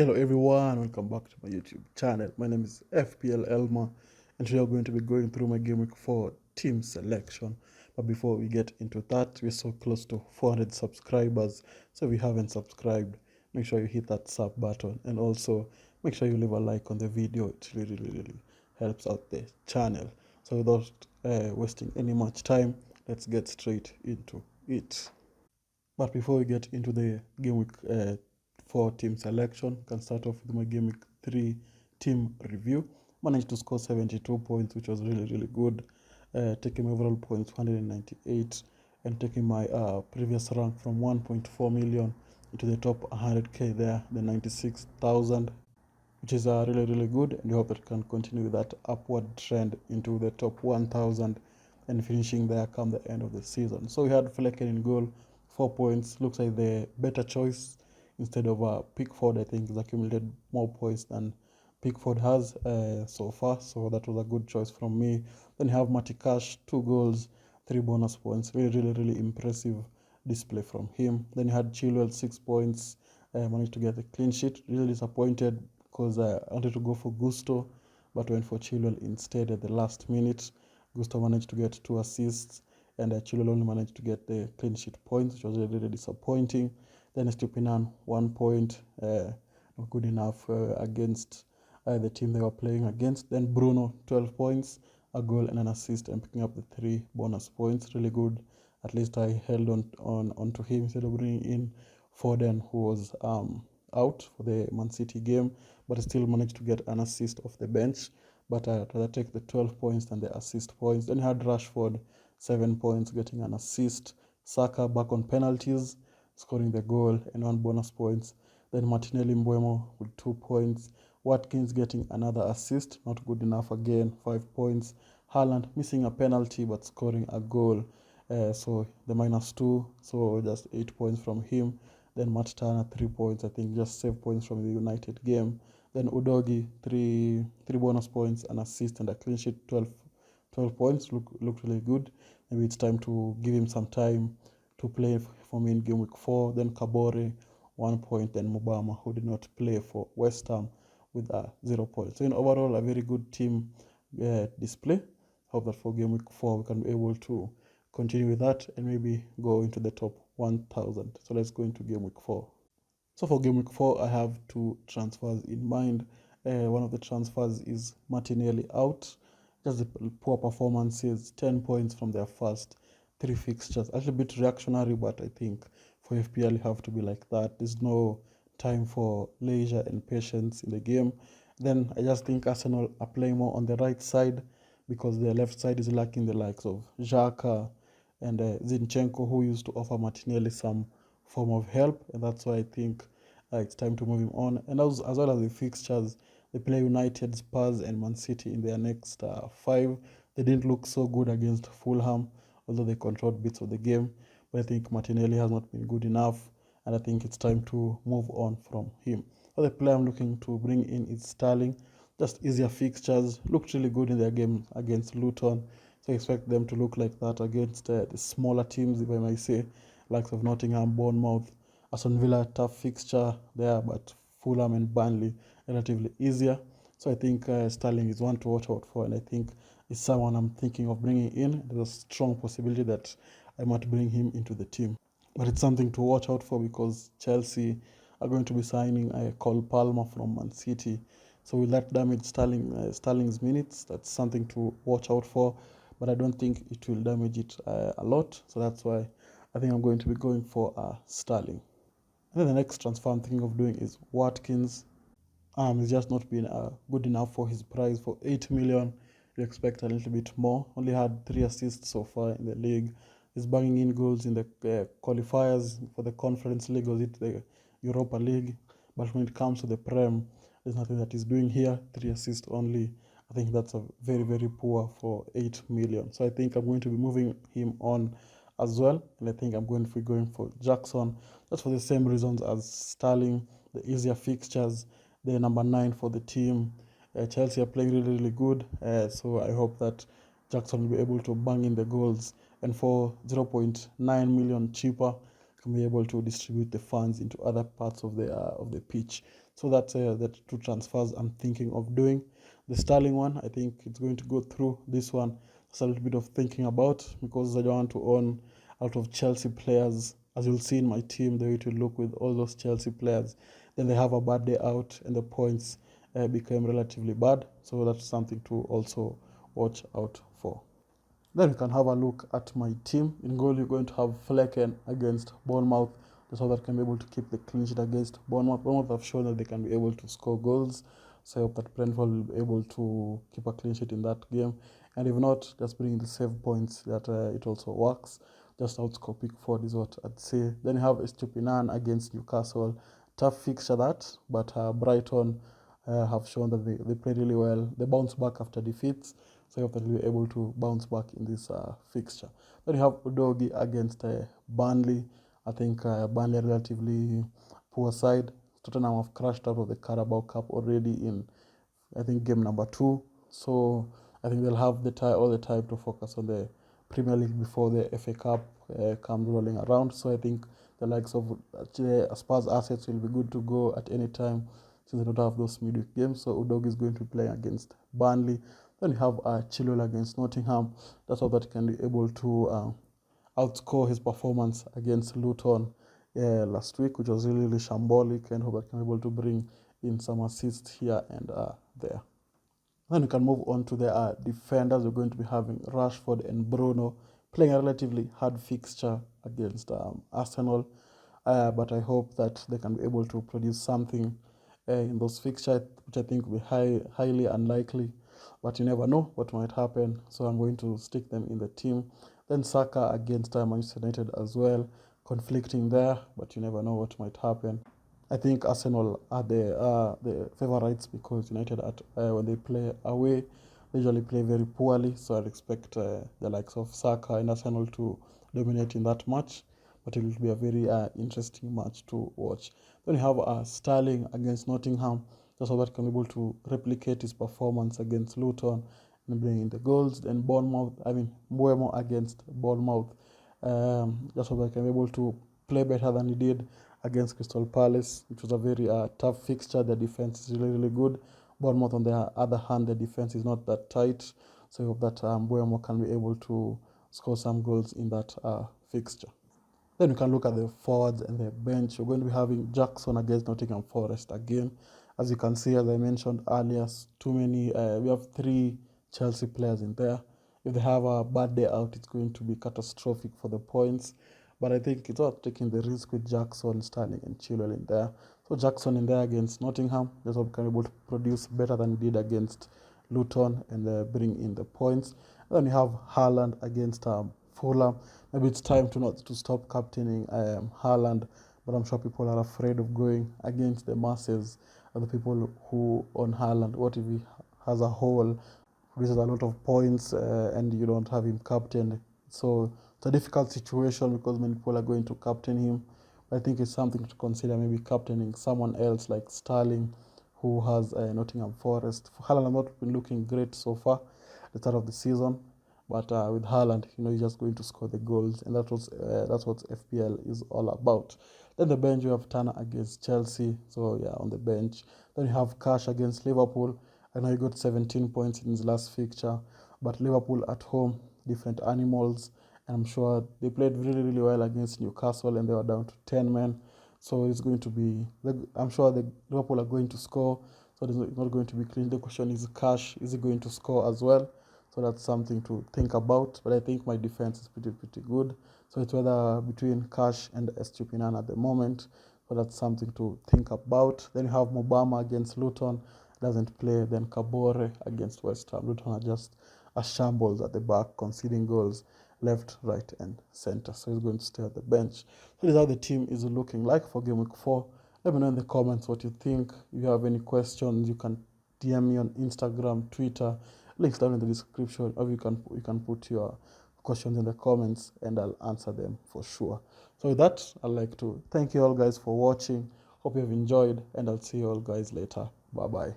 Hello everyone, welcome back to my YouTube channel. My name is FPL Elma and today we're going to be going through my Game Week 4 team selection. But before we get into that, we're so close to 400 subscribers. So if you haven't subscribed, make sure you hit that sub button and also make sure you leave a like on the video. It really helps out the channel. So without wasting any much time, let's get straight into it. But before we get into the Game Week 4 team selection, can start off with my Game Week 3 team review. Managed to score 72 points, which was really good. Taking my overall points 198 and taking my previous rank from 1.4 million into the top 100k there, the 96,000, which is really good, and we hope that we can continue that upward trend into the top 1,000 and finishing there come the end of the season. So we had Flecken in goal, 4 points. Looks like the better choice instead of Pickford. I think he's accumulated more points than Pickford has so far, so that was a good choice from me. Then you have Matty Cash, 2 goals, 3 bonus points. Really impressive display from him. Then you had Chilwell, 6 points, managed to get a clean sheet. Really disappointed because I wanted to go for Gusto, but went for Chilwell instead at the last minute. Gusto managed to get 2 assists, and Chilwell only managed to get the clean sheet points, which was really disappointing. Then Estupinan, 1 point, not good enough against the team they were playing against. Then Bruno, 12 points, a goal and an assist, and picking up the 3 bonus points. Really good. At least I held onto him instead of bringing in Foden, who was out for the Man City game, but I still managed to get an assist off the bench. But I'd rather take the 12 points than the assist points. Then you had Rashford, 7 points, getting an assist. Saka back on penalties, scoring the goal and 1 bonus points. Then Martinelli Mbeumo with 2 points. Watkins getting another assist, not good enough again, 5 points. Haaland missing a penalty but scoring a goal. So the -2, so just 8 points from him. Then Matt Turner, 3 points, I think just save points from the United game. Then Udogi, three bonus points, an assist and a clean sheet, 12 points, looked really good. Maybe it's time to give him some time to play for me in Game Week 4. Then Kabore, 1 point, and Mubama, who did not play for West Ham, with 0 points. So in overall, a very good team display. Hope that for Game Week 4 we can be able to continue with that and maybe go into the top 1,000. So let's go into Game Week 4. So for Game Week 4, I have 2 transfers in mind. One of the transfers is Martinelli out. Just the poor performances, 10 points from their first 3 fixtures. Actually a bit reactionary, but I think for FPL you have to be like that. There's no time for leisure and patience in the game. Then I just think Arsenal are playing more on the right side because their left side is lacking the likes of Xhaka and Zinchenko, who used to offer Martinelli some form of help, and that's why I think it's time to move him on. And as well as the fixtures, they play United, Spurs, and Man City in their next 5. They didn't look so good against Fulham, although they controlled bits of the game. But I think Martinelli has not been good enough, and I think it's time to move on from him. So the player I'm looking to bring in is Sterling. Just easier fixtures, looked really good in their game against Luton. So I expect them to look like that against the smaller teams, if I may say, likes of Nottingham, Bournemouth, Aston Villa, tough fixture there, but Fulham and Burnley relatively easier. So I think Sterling is one to watch out for, and I think is someone I'm thinking of bringing in. There's a strong possibility that I might bring him into the team. But it's something to watch out for because Chelsea are going to be signing Cole Palmer from Man City. So will that damage Sterling's minutes? That's something to watch out for, but I don't think it will damage it a lot. So that's why I think I'm going to be going for Sterling. And then the next transfer I'm thinking of doing is Watkins. He's just not been good enough for his price. For 8 million, you expect a little bit more. Only had 3 assists so far in the league. He's banging in goals in the qualifiers for the Conference League or the Europa League. But when it comes to the Prem, there's nothing that he's doing here. 3 assists only. I think that's a very poor for 8 million. So I think I'm going to be moving him on as well. And I think I'm going to be going for Jackson. That's for the same reasons as Sterling. The easier fixtures. The number 9 for the team. Chelsea are playing really good. So I hope that Jackson will be able to bang in the goals. And for 0.9 million cheaper, can be able to distribute the funds into other parts of the pitch. So that's the two transfers I'm thinking of doing. The Sterling one, I think it's going to go through. This one, it's a little bit of thinking about, because I don't want to own out of Chelsea players. As you'll see in my team, the way to look with all those Chelsea players, then they have a bad day out and the points became relatively bad. So that's something to also watch out for. Then we can have a look at my team. In goal, you're going to have Flecken against Bournemouth. That's how that can be able to keep the clean sheet against Bournemouth. Bournemouth have shown that they can be able to score goals. So I hope that Brentford will be able to keep a clean sheet in that game. And if not, just bring the save points that it also works. Just outscore Pickford is what I'd say. Then you have Estupinan against Newcastle. Tough fixture that, but Brighton have shown that they play really well. They bounce back after defeats. So I hope that we'll be able to bounce back in this fixture. Then you have Udogi against Burnley. I think Burnley are relatively poor side. Tottenham have crashed out of the Carabao Cup already in, I think, game number 2. So I think they'll have all the time to focus on the Premier League before the FA Cup comes rolling around. So I think the likes of Spurs assets will be good to go at any time, since they don't have those midweek games. So Udogi is going to be playing against Burnley. Then you have Chilwell against Nottingham. That's how that can be able to outscore his performance against Luton last week, which was really, really shambolic, and hope that can be able to bring in some assists here and there. Then we can move on to the defenders. We're going to be having Rashford and Bruno playing a relatively hard fixture against Arsenal. But I hope that they can be able to produce something in those fixtures, which I think will be highly unlikely. But you never know what might happen. So I'm going to stick them in the team. Then Saka against Manchester United as well. Conflicting there, but you never know what might happen. I think Arsenal are the favourites, because United, when they play away, they usually play very poorly. So I'd expect the likes of Saka and Arsenal to dominate in that match. But it will be a very interesting match to watch. Then you have Sterling against Nottingham. That's how that can be able to replicate his performance against Luton and bring in the goals. Then Mbeumo against Bournemouth. Just so that can be able to play better than he did against Crystal Palace, which was a very tough fixture. The defense is really, really good. Bournemouth, on the other hand, the defense is not that tight. So I hope that Mbeumo can be able to score some goals in that fixture. Then we can look at the forwards and the bench. We're going to be having Jackson against Nottingham Forest again. As you can see, as I mentioned earlier, we have 3 Chelsea players in there. If they have a bad day out, it's going to be catastrophic for the points. But I think it's worth taking the risk with Jackson, Sterling, and Chilwell in there. So Jackson in there against Nottingham, just hope can be able to produce better than he did against Luton and bring in the points. And then you have Haaland against Fulham. Maybe it's time to stop captaining Haaland, but I'm sure people are afraid of going against the masses and the people who own Haaland. What if he has a hole, produces a lot of points, and you don't have him captained? So it's a difficult situation, because many people are going to captain him. But I think it's something to consider, maybe captaining someone else like Sterling, who has Nottingham Forest. Haaland has not been looking great so far at the start of the season. But with Haaland, he's just going to score the goals, and that's what FPL is all about. Then the bench, you have Turner against Chelsea, so yeah, on the bench. Then you have Cash against Liverpool. I know he got 17 points in his last fixture, but Liverpool at home, different animals, and I'm sure they played really, really well against Newcastle, and they were down to 10 men. So it's going to be, I'm sure the Liverpool are going to score, so it's not going to be clean. The question is, Cash, is he going to score as well? So that's something to think about. But I think my defense is pretty good. So it's whether between Cash and Estupinan at the moment. So that's something to think about. Then you have Mobama against Luton. Doesn't play. Then Kabore against West Ham. Luton are just a shambles at the back, conceding goals left, right, and center. So he's going to stay at the bench. So this is how the team is looking like for Game Week 4. Let me know in the comments what you think. If you have any questions, you can DM me on Instagram, Twitter. Links down in the description, or you can put your questions in the comments and I'll answer them for sure. So with that, I'd like to thank you all guys for watching. Hope you have enjoyed, and I'll see you all guys later. Bye bye.